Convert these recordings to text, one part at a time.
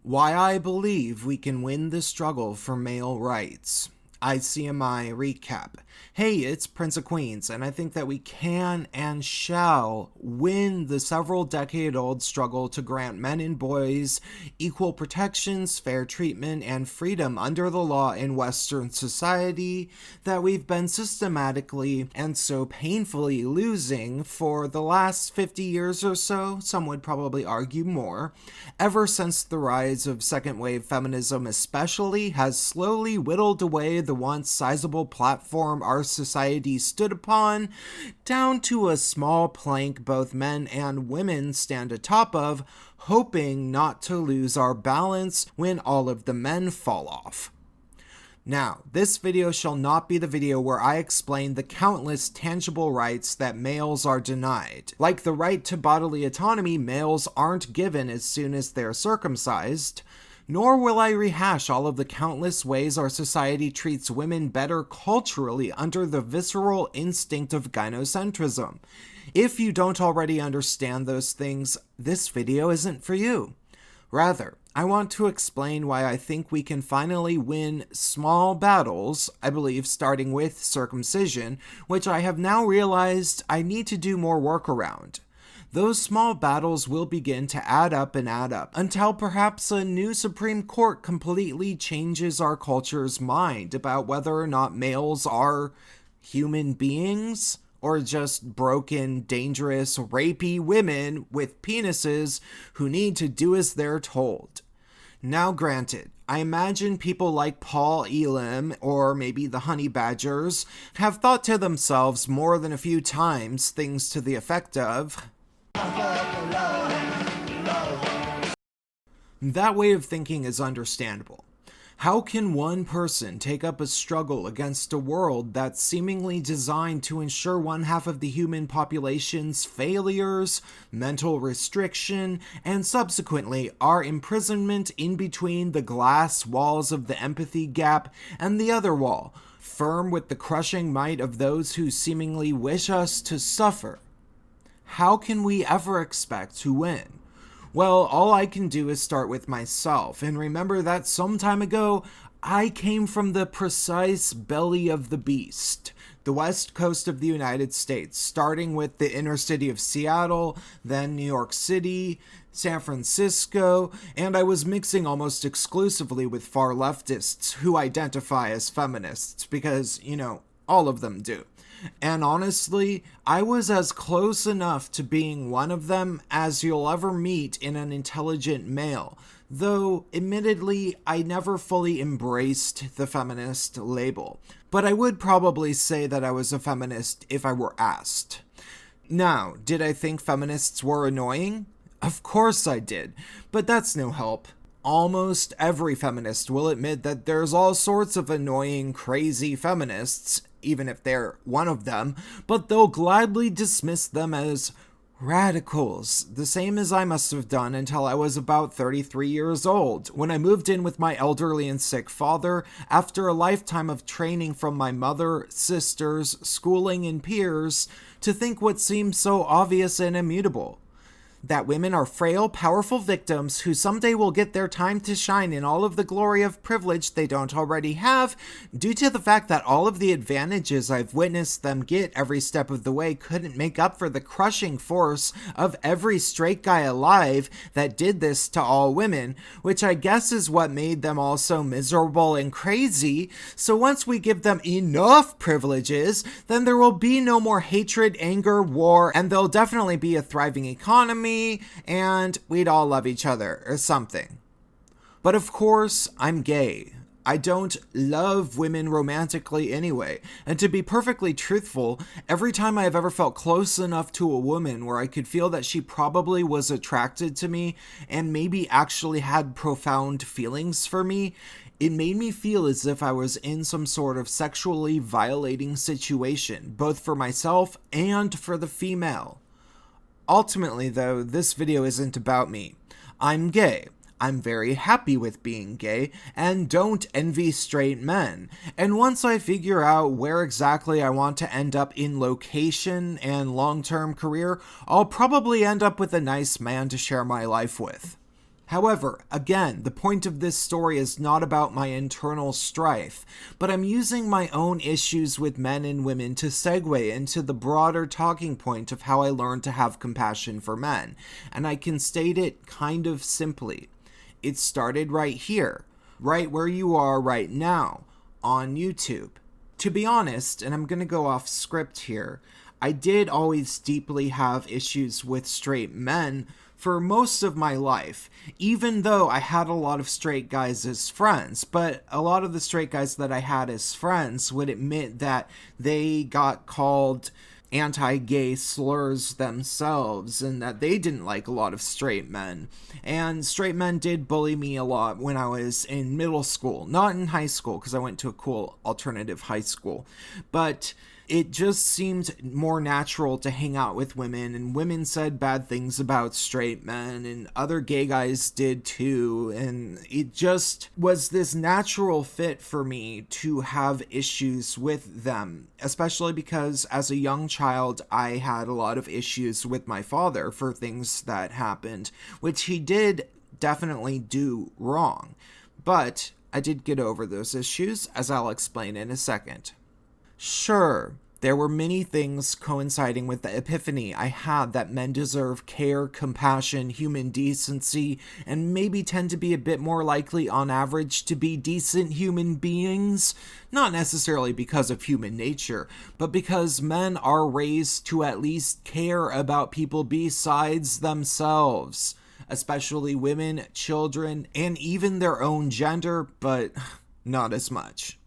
Why I believe we can win the struggle for male rights. ICMI recap. Hey, it's Prince of Queens, and I think that we can and shall win the several decade-old struggle to grant men and boys equal protections, fair treatment, and freedom under the law in Western society that we've been systematically and so painfully losing for the last 50 years or so, some would probably argue more, ever since the rise of second-wave feminism especially has slowly whittled away the once sizable platform our society stood upon, down to a small plank both men and women stand atop of, hoping not to lose our balance when all of the men fall off. Now, this video shall not be the video where I explain the countless tangible rights that males are denied. Like the right to bodily autonomy, males aren't given as soon as they're circumcised, nor will I rehash all of the countless ways our society treats women better culturally under the visceral instinct of gynocentrism. If you don't already understand those things, this video isn't for you. Rather, I want to explain why I think we can finally win small battles, I believe starting with circumcision, which I have now realized I need to do more work around. Those small battles will begin to add up until perhaps a new Supreme Court completely changes our culture's mind about whether or not males are human beings or just broken, dangerous, rapey women with penises who need to do as they're told. Now granted, I imagine people like Paul Elam or maybe the Honey Badgers have thought to themselves more than a few times things to the effect of, that way of thinking is understandable. How can one person take up a struggle against a world that's seemingly designed to ensure one half of the human population's failures, mental restriction, and subsequently our imprisonment in between the glass walls of the empathy gap and the other wall, firm with the crushing might of those who seemingly wish us to suffer? How can we ever expect to win? Well, all I can do is start with myself, and remember that some time ago, I came from the precise belly of the beast, the west coast of the United States, starting with the inner city of Seattle, then New York City, San Francisco, and I was mixing almost exclusively with far leftists who identify as feminists, because, all of them do. And honestly, I was as close enough to being one of them as you'll ever meet in an intelligent male, though admittedly I never fully embraced the feminist label. But I would probably say that I was a feminist if I were asked. Now, did I think feminists were annoying? Of course I did, but that's no help. Almost every feminist will admit that there's all sorts of annoying, crazy feminists, even if they're one of them, but they'll gladly dismiss them as radicals, the same as I must have done until I was about 33 years old, when I moved in with my elderly and sick father after a lifetime of training from my mother, sisters, schooling, and peers to think what seemed so obvious and immutable. That women are frail, powerful victims who someday will get their time to shine in all of the glory of privilege they don't already have, due to the fact that all of the advantages I've witnessed them get every step of the way couldn't make up for the crushing force of every straight guy alive that did this to all women, which I guess is what made them all so miserable and crazy. So once we give them enough privileges, then there will be no more hatred, anger, war, and there'll definitely be a thriving economy, and we'd all love each other, or something. But of course, I'm gay. I don't love women romantically anyway, and to be perfectly truthful, every time I've ever felt close enough to a woman where I could feel that she probably was attracted to me, and maybe actually had profound feelings for me, it made me feel as if I was in some sort of sexually violating situation, both for myself and for the female. Ultimately, though, this video isn't about me. I'm gay. I'm very happy with being gay, and don't envy straight men. And once I figure out where exactly I want to end up in location and long-term career, I'll probably end up with a nice man to share my life with. However, again, the point of this story is not about my internal strife, but I'm using my own issues with men and women to segue into the broader talking point of how I learned to have compassion for men, and I can state it kind of simply. It started right here, right where you are right now, on YouTube. To be honest, and I'm going to go off script here, I did always deeply have issues with straight men for most of my life, even though I had a lot of straight guys as friends. But a lot of the straight guys that I had as friends would admit that they got called anti-gay slurs themselves and that they didn't like a lot of straight men. And straight men did bully me a lot when I was in middle school, not in high school because I went to a cool alternative high school, but it just seemed more natural to hang out with women, and women said bad things about straight men, and other gay guys did too, and it just was this natural fit for me to have issues with them, especially because as a young child, I had a lot of issues with my father for things that happened, which he did definitely do wrong. But I did get over those issues, as I'll explain in a second. Sure, there were many things coinciding with the epiphany I had that men deserve care, compassion, human decency, and maybe tend to be a bit more likely on average to be decent human beings. Not necessarily because of human nature, but because men are raised to at least care about people besides themselves, especially women, children, and even their own gender, but not as much.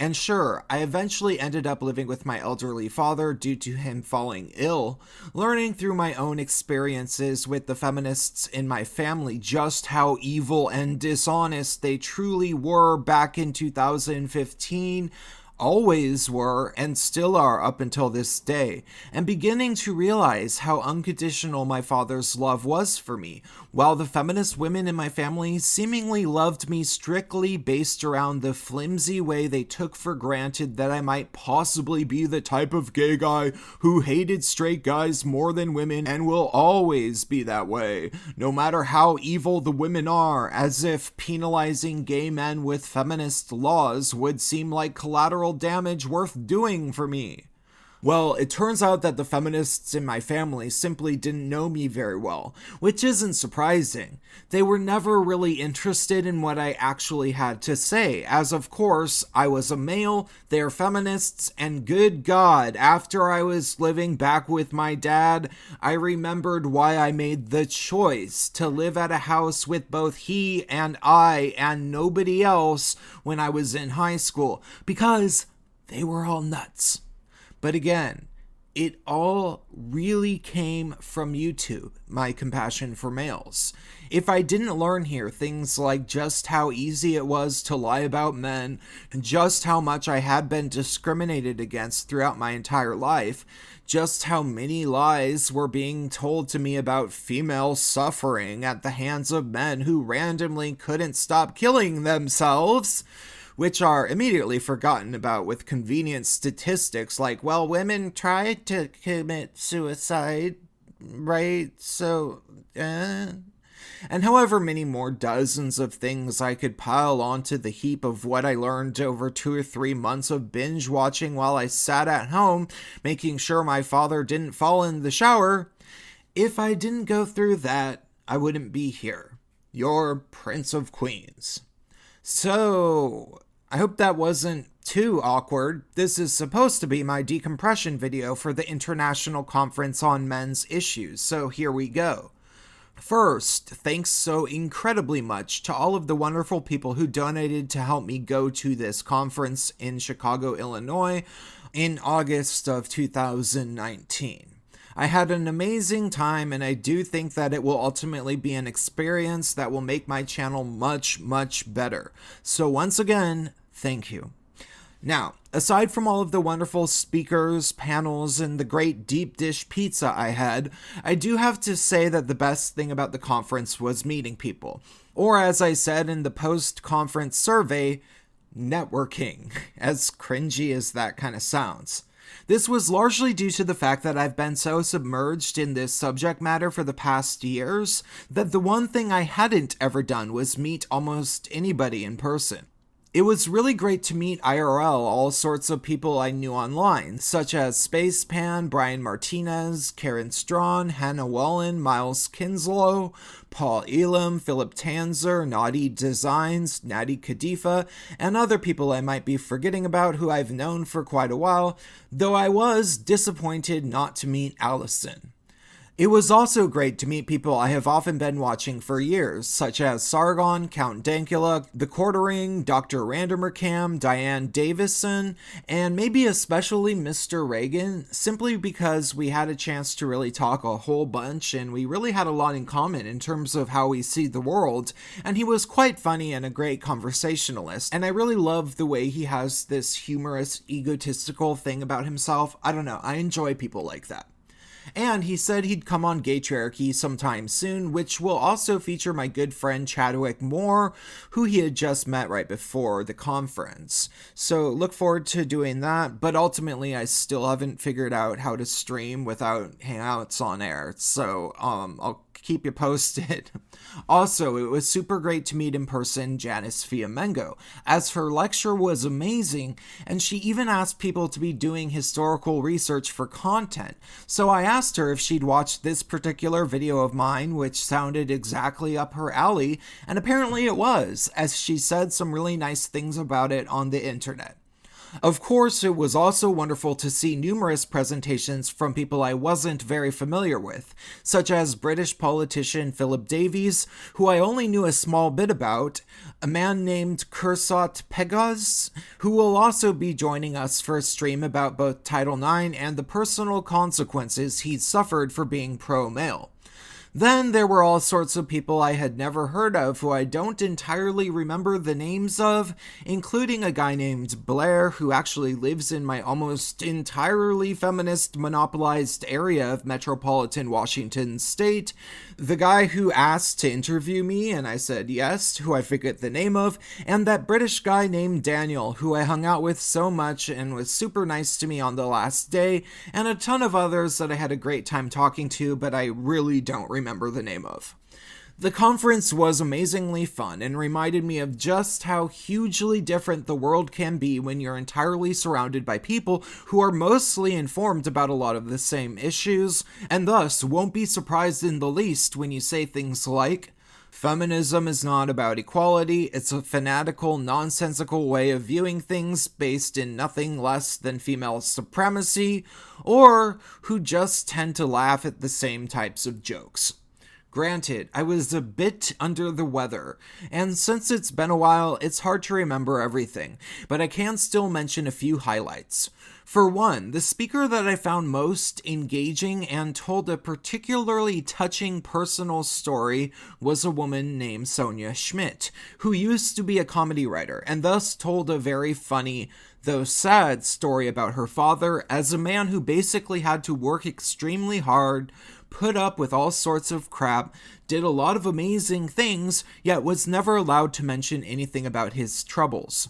And sure, I eventually ended up living with my elderly father due to him falling ill, learning through my own experiences with the feminists in my family just how evil and dishonest they truly were back in 2015, always were, and still are up until this day, and beginning to realize how unconditional my father's love was for me, while the feminist women in my family seemingly loved me strictly based around the flimsy way they took for granted that I might possibly be the type of gay guy who hated straight guys more than women and will always be that way, no matter how evil the women are, as if penalizing gay men with feminist laws would seem like collateral damage worth doing for me. Well, it turns out that the feminists in my family simply didn't know me very well, which isn't surprising. They were never really interested in what I actually had to say, as of course, I was a male, they're feminists, and good God, after I was living back with my dad, I remembered why I made the choice to live at a house with both he and I and nobody else when I was in high school, because they were all nuts. But again, it all really came from YouTube, my compassion for males. If I didn't learn here things like just how easy it was to lie about men, and just how much I had been discriminated against throughout my entire life, just how many lies were being told to me about female suffering at the hands of men who randomly couldn't stop killing themselves, which are immediately forgotten about with convenient statistics like, well, women try to commit suicide, right? So, and however many more dozens of things I could pile onto the heap of what I learned over 2 or 3 months of binge watching while I sat at home, making sure my father didn't fall in the shower. If I didn't go through that, I wouldn't be here. Your Prince of Queens. So, I hope that wasn't too awkward. This is supposed to be my decompression video for the International Conference on Men's Issues, so here we go. First, thanks so incredibly much to all of the wonderful people who donated to help me go to this conference in Chicago, Illinois in August of 2019. I had an amazing time, and I do think that it will ultimately be an experience that will make my channel much, much better. So once again, thank you. Now, aside from all of the wonderful speakers, panels, and the great deep dish pizza I had, I do have to say that the best thing about the conference was meeting people. Or as I said in the post-conference survey, networking, as cringy as that kind of sounds. This was largely due to the fact that I've been so submerged in this subject matter for the past years that the one thing I hadn't ever done was meet almost anybody in person. It was really great to meet IRL all sorts of people I knew online, such as Spacepan, Brian Martinez, Karen Strawn, Hannah Wallen, Miles Kinslow, Paul Elam, Philip Tanzer, Naughty Designs, Natty Kadifa, and other people I might be forgetting about who I've known for quite a while, though I was disappointed not to meet Allison. It was also great to meet people I have often been watching for years, such as Sargon, Count Dankula, The Quartering, Dr. Randomercam, Diane Davison, and maybe especially Mr. Reagan, simply because we had a chance to really talk a whole bunch and we really had a lot in common in terms of how we see the world, and he was quite funny and a great conversationalist, and I really love the way he has this humorous, egotistical thing about himself. I don't know, I enjoy people like that. And he said he'd come on Gaytriarchy sometime soon, which will also feature my good friend Chadwick Moore, who he had just met right before the conference. So look forward to doing that, but ultimately I still haven't figured out how to stream without Hangouts on air, so I'll keep you posted. Also, it was super great to meet in person Janice Fiamengo, as her lecture was amazing, and she even asked people to be doing historical research for content. So I asked her if she'd watched this particular video of mine, which sounded exactly up her alley, and apparently it was, as she said some really nice things about it on the internet. Of course, it was also wonderful to see numerous presentations from people I wasn't very familiar with, such as British politician Philip Davies, who I only knew a small bit about, a man named Kursot Pegaz, who will also be joining us for a stream about both Title IX and the personal consequences he'd suffered for being pro-male. Then there were all sorts of people I had never heard of who I don't entirely remember the names of, including a guy named Blair who actually lives in my almost entirely feminist monopolized area of metropolitan Washington state, the guy who asked to interview me and I said yes, who I forget the name of, and that British guy named Daniel who I hung out with so much and was super nice to me on the last day, and a ton of others that I had a great time talking to, but I really don't remember the name of. The conference was amazingly fun and reminded me of just how hugely different the world can be when you're entirely surrounded by people who are mostly informed about a lot of the same issues, and thus won't be surprised in the least when you say things like, "Feminism is not about equality, it's a fanatical, nonsensical way of viewing things based in nothing less than female supremacy," or who just tend to laugh at the same types of jokes. Granted, I was a bit under the weather, and since it's been a while, it's hard to remember everything, but I can still mention a few highlights. For one, the speaker that I found most engaging and told a particularly touching personal story was a woman named Sonia Schmidt, who used to be a comedy writer, and thus told a very funny, though sad, story about her father as a man who basically had to work extremely hard, put up with all sorts of crap, did a lot of amazing things, yet was never allowed to mention anything about his troubles.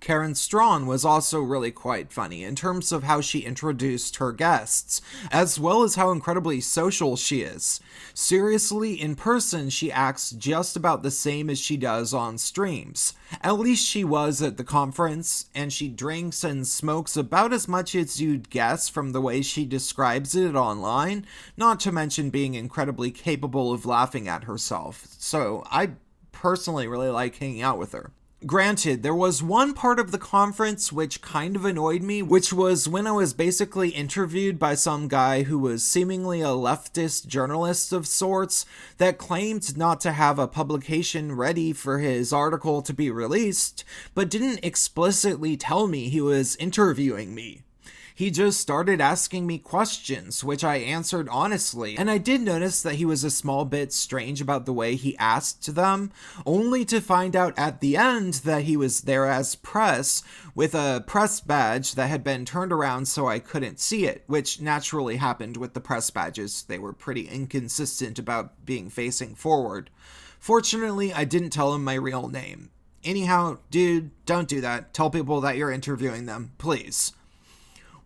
Karen Strawn was also really quite funny in terms of how she introduced her guests, as well as how incredibly social she is. Seriously, in person, she acts just about the same as she does on streams. At least she was at the conference, and she drinks and smokes about as much as you'd guess from the way she describes it online, not to mention being incredibly capable of laughing at herself. So I personally really like hanging out with her. Granted, there was one part of the conference which kind of annoyed me, which was when I was basically interviewed by some guy who was seemingly a leftist journalist of sorts that claimed not to have a publication ready for his article to be released, but didn't explicitly tell me he was interviewing me. He just started asking me questions, which I answered honestly, and I did notice that he was a small bit strange about the way he asked them, only to find out at the end that he was there as press, with a press badge that had been turned around so I couldn't see it, which naturally happened with the press badges. They were pretty inconsistent about being facing forward. Fortunately, I didn't tell him my real name. Anyhow, dude, don't do that. Tell people that you're interviewing them, please.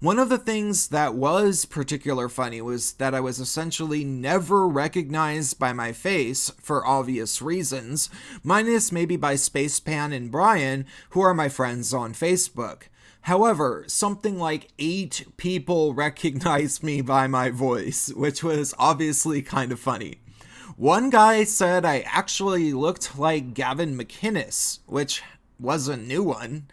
One of the things that was particularly funny was that I was essentially never recognized by my face, for obvious reasons, minus maybe by Spacepan and Brian, who are my friends on Facebook. However, something like 8 people recognized me by my voice, which was obviously kind of funny. One guy said I actually looked like Gavin McInnes, which was a new one,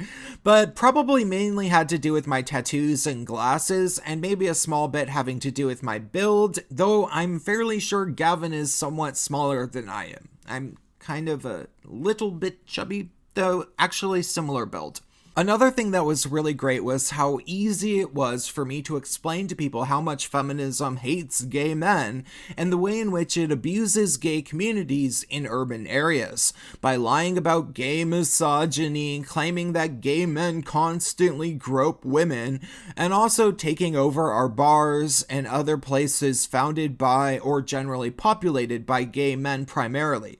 but probably mainly had to do with my tattoos and glasses, and maybe a small bit having to do with my build, though I'm fairly sure Gavin is somewhat smaller than I am. I'm kind of a little bit chubby, though actually similar build. Another thing that was really great was how easy it was for me to explain to people how much feminism hates gay men and the way in which it abuses gay communities in urban areas by lying about gay misogyny, claiming that gay men constantly grope women, and also taking over our bars and other places founded by or generally populated by gay men primarily.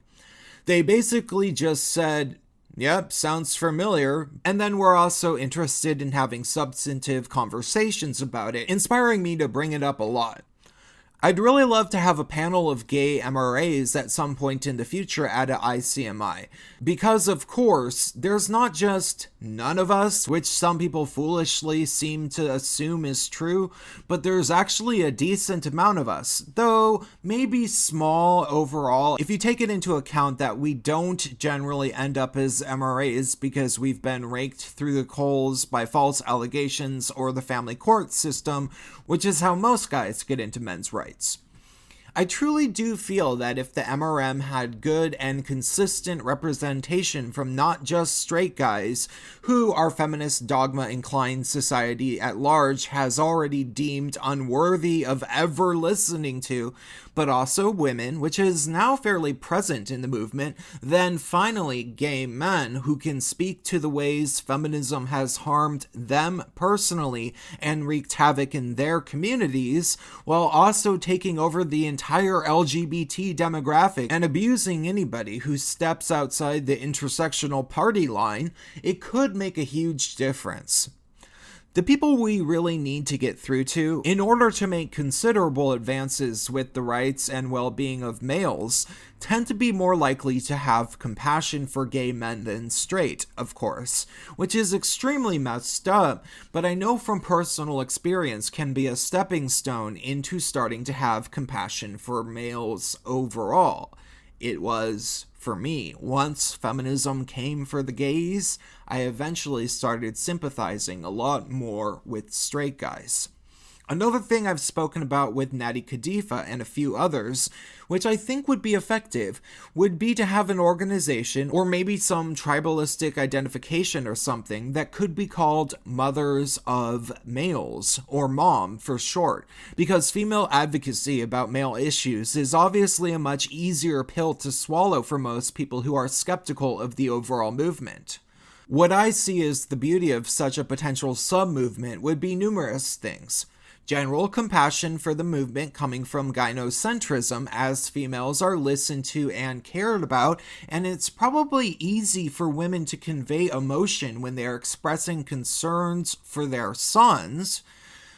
They basically just said, "Yep, sounds familiar," and then we're also interested in having substantive conversations about it, inspiring me to bring it up a lot. I'd really love to have a panel of gay MRAs at some point in the future at a ICMI, because of course, there's not just none of us, which some people foolishly seem to assume is true, but there's actually a decent amount of us, though maybe small overall if you take it into account that we don't generally end up as MRAs because we've been raked through the coals by false allegations or the family court system, which is how most guys get into men's rights. I truly do feel that if the MRM had good and consistent representation from not just straight guys, who our feminist dogma-inclined society at large has already deemed unworthy of ever listening to, but also women, which is now fairly present in the movement, then finally gay men who can speak to the ways feminism has harmed them personally and wreaked havoc in their communities, while also taking over the entire LGBT demographic and abusing anybody who steps outside the intersectional party line, it could make a huge difference. The people we really need to get through to, in order to make considerable advances with the rights and well-being of males, tend to be more likely to have compassion for gay men than straight, of course, which is extremely messed up, but I know from personal experience can be a stepping stone into starting to have compassion for males overall. It was for me. Once feminism came for the gays, I eventually started sympathizing a lot more with straight guys. Another thing I've spoken about with Natty Khadifa and a few others, which I think would be effective, would be to have an organization or maybe some tribalistic identification or something that could be called Mothers of Males, or MOM for short, because female advocacy about male issues is obviously a much easier pill to swallow for most people who are skeptical of the overall movement. What I see as the beauty of such a potential sub-movement would be numerous things. General compassion for the movement coming from gynocentrism, as females are listened to and cared about, and it's probably easy for women to convey emotion when they are expressing concerns for their sons.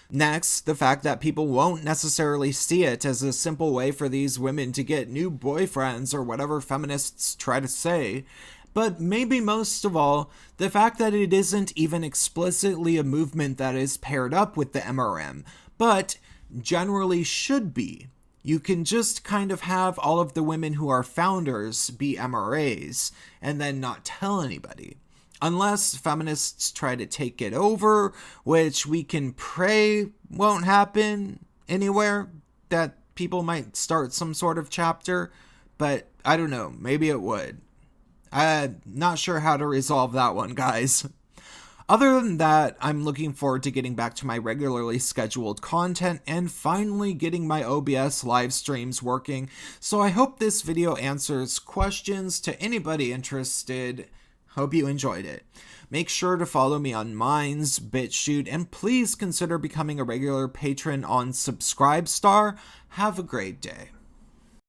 Next, the fact that people won't necessarily see it as a simple way for these women to get new boyfriends or whatever feminists try to say. But maybe most of all, the fact that it isn't even explicitly a movement that is paired up with the MRM, but generally should be. You can just kind of have all of the women who are founders be MRAs, and then not tell anybody. Unless feminists try to take it over, which we can pray won't happen anywhere, that people might start some sort of chapter, but I don't know, maybe it would. I'm not sure how to resolve that one, guys. Other than that, I'm looking forward to getting back to my regularly scheduled content and finally getting my OBS live streams working, so I hope this video answers questions to anybody interested. Hope you enjoyed it. Make sure to follow me on Minds, BitChute, and please consider becoming a regular patron on Subscribestar. Have a great day.